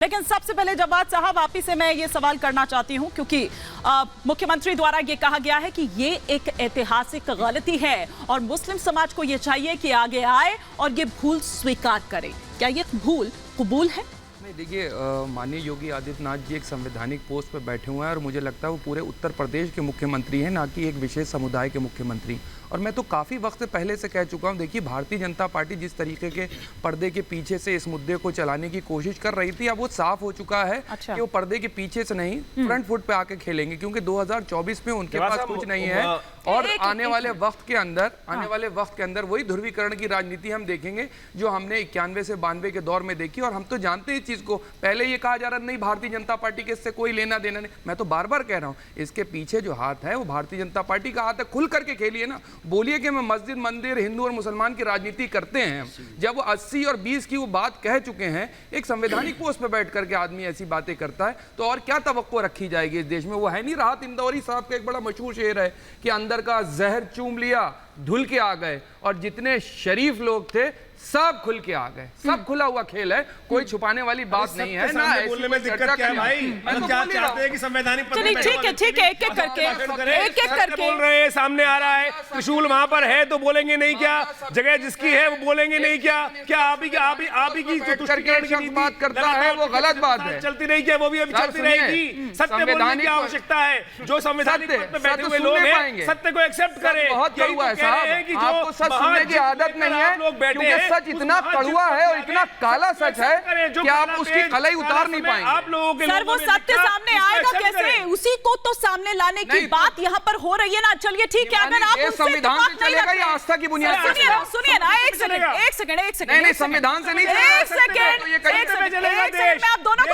लेकिन सबसे पहले जवाद साहब आप ही से मैं ये सवाल करना चाहती हूं क्योंकि मुख्यमंत्री द्वारा ये कहा गया है कि ये एक ऐतिहासिक गलती है और मुस्लिम समाज को ये चाहिए कि आगे आए और ये भूल स्वीकार करे। क्या ये भूल कबूल है? नहीं, देखिए माननीय योगी आदित्यनाथ जी एक संवैधानिक पोस्ट पर बैठे हुए हैं और मुझे लगता है वो पूरे उत्तर प्रदेश के मुख्यमंत्री हैं, ना कि एक विशेष समुदाय के मुख्यमंत्री। और मैं तो काफ़ी वक्त पहले से कह चुका हूँ, देखिए भारतीय जनता पार्टी जिस तरीके के पर्दे के पीछे से इस मुद्दे को चलाने की कोशिश कर रही थी, अब वो साफ हो चुका है कि वो पर्दे के पीछे से नहीं फ्रंट फुट पे आके खेलेंगे, क्योंकि 2024 में उनके पास कुछ नहीं है और आने वाले वक्त के अंदर वही ध्रुवीकरण की राजनीति हम देखेंगे जो हमने 91 से 92 के दौर में देखी। और हम तो जानते हैं इस चीज को, पहले ये कहा जा रहा नहीं भारतीय जनता पार्टी के इससे कोई लेना देना नहीं, मैं तो बार बार कह रहा हूँ इसके पीछे जो हाथ है वो भारतीय जनता पार्टी का हाथ है। खुल करके खेलिए ना, बोलिए कि मैं मस्जिद मंदिर हिंदू और मुसलमान की राजनीति करते हैं। जब वो 80 और 20 की वो बात कह चुके हैं, एक संवैधानिक पोस्ट पर बैठ करके आदमी ऐसी बातें करता है तो और क्या तवक्को रखी जाएगी इस देश में। वो है नहीं, राहत इंदौरी साहब का एक बड़ा मशहूर शेर है कि अंदर का जहर चूम लिया धुल के आ गए, और जितने शरीफ लोग थे सब खुल के आ गए। सब खुला हुआ खेल है, कोई छुपाने वाली बात नहीं है ना। बोलने में दिक्कत क्या है भाई? हम क्या चाहते हैं कि संवैधानिक ठीक है, एक एक करके बोल रहे हैं, सामने आ रहा है त्रिशूल वहां पर है तो बोलेंगे नहीं क्या? जगह जिसकी है वो बोलेंगे नहीं क्या? क्या आप ही की जो तुष्टीकरण की बात करता है वो गलत बात है, चलती रही क्या? वो भी अभी चलती रहेगी। सत्य बोलने की आवश्यकता है। जो संवैधानिक पद पे बैठे हुए लोग हैं सत्य को एक्सेप्ट करें। बहुत कड़वा है साहब, आपको सच सुनने की आदत नहीं है क्योंकि सच इतना कड़वा है और इतना काला सच है कि आप उसकी कलाई उतार नहीं पाएंगे। आप लोगों के सर वो सत्य सामने आएगा कैसे? उसी को तो सामने लाने की बात यहाँ पर हो रही है ना। चलिए ठीक है, अगर आप संविधान से चलेगा या आस्था की बुनियाद पर? सुनिए ना, एक सेकंड नहीं, संविधान से नहीं चलेगा। मैं आप दोनों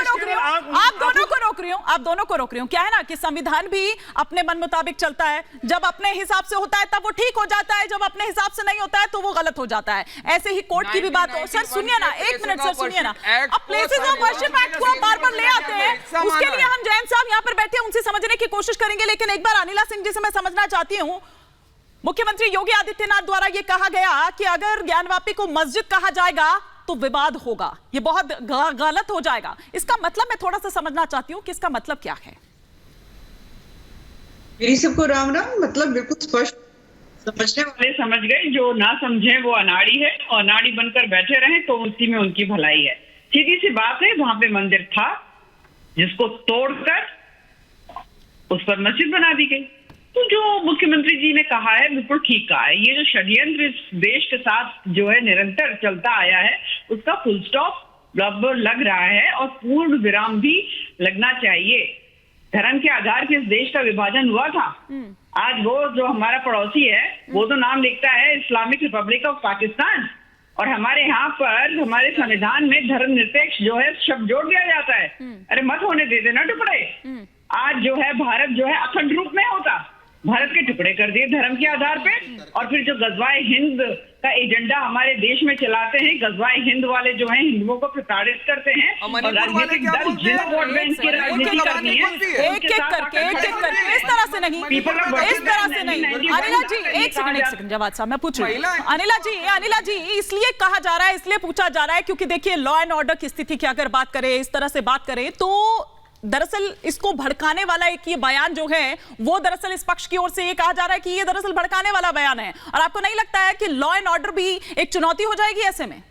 को रोक रही हूँ। क्या है ना कि संविधान भी अपने मन मुताबिक चलता है। जब अपने हिसाब से होता है तब वो ठीक हो जाता है, जब अपने हिसाब से नहीं होता है तो वो गलत हो जाता है। ऐसे ही कोर्ट की भी बात हो। सर सुनिए ना, एक मिनट सर सुनिए ना। अब प्लेसेस ऑफ वर्शिप एक्ट को बार-बार ले आते हैं, उसके लिए हम जैन साहब यहाँ पर बैठे हैं, उनसे समझने की कोशिश करेंगे। लेकिन एक बार अनिला सिंह जी से मैं समझना चाहती हूँ, मुख्यमंत्री योगी आदित्यनाथ द्वारा ये कहा गया कि अगर ज्ञानवापी को मस्जिद कहा जाएगा तो विवाद होगा, ये बहुत गलत हो जाएगा। इसका मतलब मैं थोड़ा सा समझना चाहती हूँ कि इसका मतलब क्या है। मेरी सबको राम राम। मतलब बिल्कुल स्पष्ट, समझने वाले समझ गए, जो ना समझे वो अनाड़ी है और अनाड़ी बनकर बैठे रहे तो उसी में उनकी भलाई है। सीधी सी बात है, वहां पे मंदिर था जिसको तोड़कर उस पर मस्जिद बना दी गई। तो जो मुख्यमंत्री जी ने कहा है बिल्कुल ठीक कहा है। ये जो षड्यंत्र इस देश के साथ जो है निरंतर चलता आया है उसका फुल स्टॉप अब लग रहा है और पूर्ण विराम भी लगना चाहिए। धर्म के आधार पर इस देश का विभाजन हुआ था। आज वो जो हमारा पड़ोसी है वो तो नाम लिखता है इस्लामिक रिपब्लिक ऑफ पाकिस्तान, और हमारे यहाँ पर हमारे संविधान में धर्मनिरपेक्ष जो है शब्द जोड़ दिया जाता है। अरे मत होने देते ना टुकड़े। आज जो है भारत जो है अखंड रूप में होता, भारत के टुकड़े कर दिए धर्म के आधार पे। और फिर जो गजवाए हिंद का एजेंडा हमारे देश में चलाते हैं, गजवाए हिंद वाले जो हैं हिंदुओं को प्रताड़ित करते हैं और राजनीतिक दल जिन वोट बैंक की राजनीति करनी है एक एक करके इस तरह से नहीं, इस तरह से नहीं। अनिला जी एक सेकंड जवाद साहब मैं पूछ रही हूँ। अनिला जी इसलिए कहा जा रहा है, इसलिए पूछा जा रहा है क्योंकि देखिए लॉ एंड ऑर्डर की स्थिति की अगर बात करें, इस तरह से बात करें तो दरअसल इसको भड़काने वाला एक ये बयान जो है वो दरअसल इस पक्ष की ओर से ये कहा जा रहा है कि ये दरअसल भड़काने वाला बयान है। और आपको नहीं लगता है कि लॉ एंड ऑर्डर भी एक चुनौती हो जाएगी ऐसे में?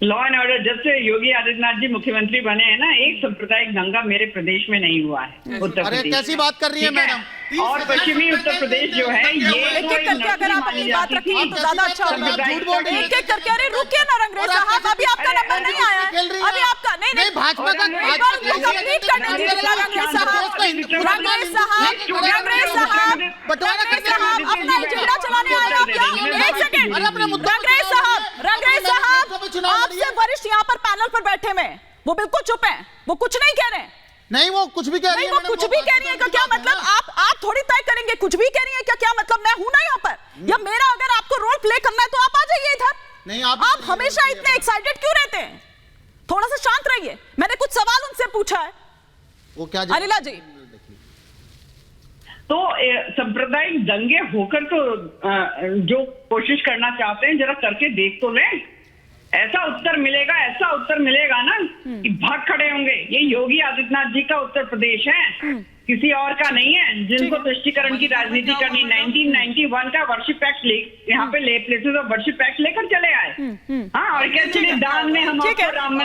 लॉ एंड ऑर्डर जब से योगी आदित्यनाथ जी मुख्यमंत्री बने हैं ना, एक सांप्रदायिक दंगा मेरे प्रदेश में नहीं हुआ है उत्तर प्रदेश। अरे कैसी बात कर रही है मैडम? और पश्चिमी उत्तर प्रदेश जो है ये एक एक करके अगर आप अपनी बात रखेंगे तो ज्यादा अच्छा होगा। एक एक करके। अरे रुकिए ना रंगरेज साहब, अभी आपका नंबर नहीं आया है, अभी आपका नहीं भाजपा का कंप्लीट करने दीजिए रंगरेज साहब अपना एजेंडा चलाने आए आप क्या? एक सेकंड रंगरेज साहब आपसे वरिष्ठ यहाँ पर पैनल पर बैठे में वो बिल्कुल चुप हैं, वो कुछ नहीं कह रहे हैं। नहीं वो कुछ भी कह रही है। वो कुछ भी कह रही है का क्या मतलब? आप थोड़ी तय करेंगे कुछ भी कह रही है क्या मतलब? मैं हूं ना यहाँ पर, या मेरा अगर आपको रोल प्ले करना है तो आप आ जाइए इधर। नहीं आप हमेशा इतने एक्साइटेड क्यों रहते हैं? थोड़ा सा शांत रहिए। मैंने कुछ सवाल उनसे पूछा है। वो क्या अनिला जी तो सांप्रदायिक दंगे होकर तो जो कोशिश करना चाहते हैं जरा करके देख तो लें। ऐसा उत्तर मिलेगा ना कि भाग खड़े होंगे। ये योगी आदित्यनाथ जी का उत्तर प्रदेश है, किसी और का नहीं है। जिनको तुष्टीकरण की राजनीति करनी, 1991 का वर्शिप एक्ट यहाँ पे प्लेसेस ऑफ वर्शिप एक्ट लेकर चले आए। हाँ, और कहते हैं दान में हम आपको राम